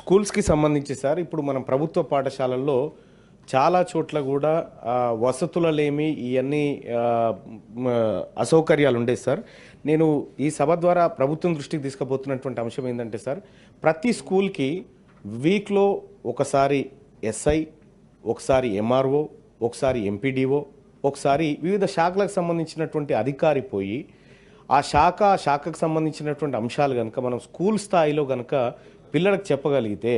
స్కూల్స్‌కి సంబంధించి సార్ ఇప్పుడు మనం ప్రభుత్వ పాఠశాలల్లో చాలా చోట్ల గూడా వసతులలేమి ఇయన్నీ ఆహ్, మ అసౌకర్యాలుండేవి సార్. నేను ఈ సభ ద్వారా ప్రభుత్వం దృష్టికి తీసుకుపోతున్నటువంటి అంశం ఏందంటే సార్, ప్రతి స్కూల్‌కి వీక్‌లో ఒకసారి ఎస్ఐ, ఒకసారి ఎంఆర్ఓ, ఒకసారి ఎంపీడీఓ, ఒకసారి వివిధ శాఖలకు సంబంధించినటువంటి అధికారి పోయి శాఖకు సంబంధించినటువంటి అంశాలు గనుక మనం స్కూల్ స్థాయిలో గనుక పిల్లలకు చెప్పగలిగితే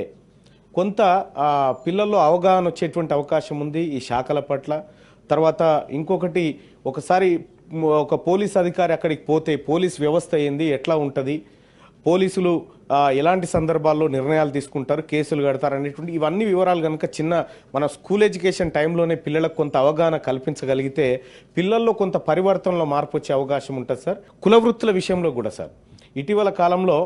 కొంత పిల్లల్లో అవగాహన వచ్చేటువంటి అవకాశం ఉంది ఈ శాఖల పట్ల. తర్వాత ఇంకొకటి ఒకసారి ఒక పోలీస్ అధికారి అక్కడికి పోతే పోలీస్ వ్యవస్థ ఏంది, ఎట్లా ఉంటుంది, పోలీసులు ఎలాంటి సందర్భాల్లో నిర్ణయాలు తీసుకుంటారు, కేసులు కడతారు అనేటువంటి ఇవన్నీ వివరాలు కనుక మన స్కూల్ ఎడ్యుకేషన్ టైంలోనే పిల్లలకు కొంత అవగాహన కల్పించగలిగితే పిల్లల్లో కొంత పరివర్తనలో మార్పు వచ్చే అవకాశం ఉంటుంది సార్. కుల వృత్తుల విషయంలో కూడా సార్ ఇటీవల కాలంలో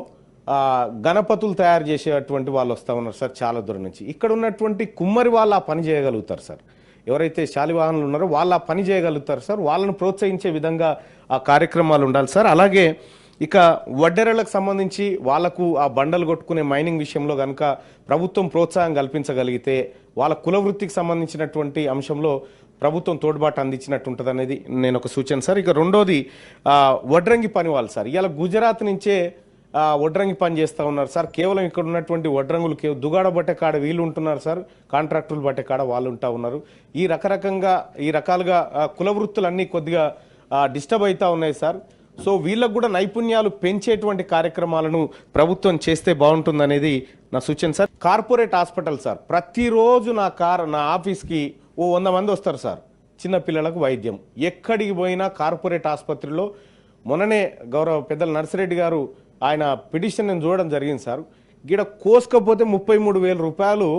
గణపతులు తయారు చేసేటువంటి వాళ్ళు వస్తూ ఉన్నారు సార్ చాలా దూరం నుంచి. ఇక్కడ ఉన్నటువంటి కుమ్మరి వాళ్ళు ఆ పని చేయగలుగుతారు సార్. ఎవరైతే శాలివాహనులు ఉన్నారో వాళ్ళు ఆ పని చేయగలుగుతారు సార్. వాళ్ళను ప్రోత్సహించే విధంగా ఆ కార్యక్రమాలు ఉండాలి సార్. అలాగే ఇక వడ్డెరలకు సంబంధించి వాళ్లకు ఆ బండలు కొట్టుకునే మైనింగ్ విషయంలో కనుక ప్రభుత్వం ప్రోత్సాహం కల్పించగలిగితే వాళ్ళ కుల వృత్తికి సంబంధించినటువంటి అంశంలో ప్రభుత్వం తోడ్పాటు అందించినట్టు ఉంటుంది అనేది నేను ఒక సూచన సార్. ఇక రెండోది వడ్రంగి పని వాళ్ళు సార్ ఇవాళ గుజరాత్ నుంచే వడ్రంగి పని చేస్తూ ఉన్నారు సార్. కేవలం ఇక్కడ ఉన్నటువంటి వడ్రంగులు దుగాడ బట్టే కాడ వీళ్ళు ఉంటున్నారు సార్, కాంట్రాక్టులు బట్టే కాడ వాళ్ళు ఉంటా ఉన్నారు. ఈ రకాలుగా కుల వృత్తులన్నీ కొద్దిగా డిస్టర్బ్ అవుతూ ఉన్నాయి సార్. సో వీళ్ళకు కూడా నైపుణ్యాలు పెంచేటువంటి కార్యక్రమాలను ప్రభుత్వం చేస్తే బాగుంటుందనేది నా సూచన సార్. కార్పొరేట్ హాస్పిటల్ సార్ ప్రతిరోజు నా ఆఫీస్కి 100 మంది వస్తారు సార్. చిన్న పిల్లలకు వైద్యం ఎక్కడికి పోయినా కార్పొరేట్ ఆసుపత్రిలో మొన్ననే గౌరవ పెద్దల నర్సిరెడ్డి గారు ఆయన పిటిషన్ నేను చూడడం జరిగింది సార్. గిడ కోసుకపోతే 33,000 రూపాయలు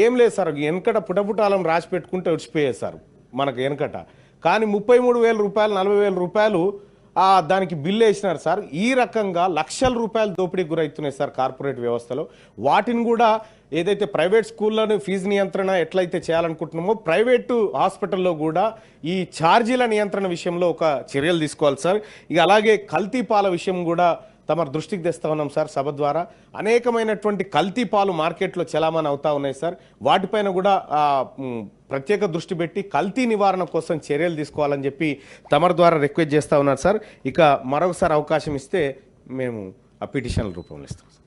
ఏం లేదు సార్. వెనకట పుటపుటాలం రాసి పెట్టుకుంటే వచ్చిపోయేది సార్ మనకు వెనకట. కానీ 33,000 రూపాయలు 40,000 రూపాయలు దానికి బిల్లు వేసినారు సార్. ఈ రకంగా లక్షల రూపాయలు దోపిడీకి గురవుతున్నాయి సార్ కార్పొరేట్ వ్యవస్థలో. వాటిని కూడా ఏదైతే ప్రైవేట్ స్కూళ్ళను ఫీజు నియంత్రణ ఎట్లయితే చేయాలనుకుంటున్నామో ప్రైవేటు హాస్పిటల్లో కూడా ఈ ఛార్జీల నియంత్రణ విషయంలో ఒక చర్యలు తీసుకోవాలి సార్. ఇక అలాగే కల్తీ పాల విషయం కూడా తమ దృష్టికి తెస్తా ఉన్నాం సార్. సభ ద్వారా అనేకమైనటువంటి కల్తీ పాలు మార్కెట్లో చలామణి అవుతా ఉన్నాయి సార్. వాటిపైన కూడా ప్రత్యేక దృష్టి పెట్టి కల్తీ నివారణ కోసం చర్యలు తీసుకోవాలని చెప్పి తమరి ద్వారా రిక్వెస్ట్ చేస్తూ ఉన్నారు సార్. ఇక మరొకసారి అవకాశం ఇస్తే మేము ఆ పిటిషన్ల రూపంలో ఇస్తాం సార్.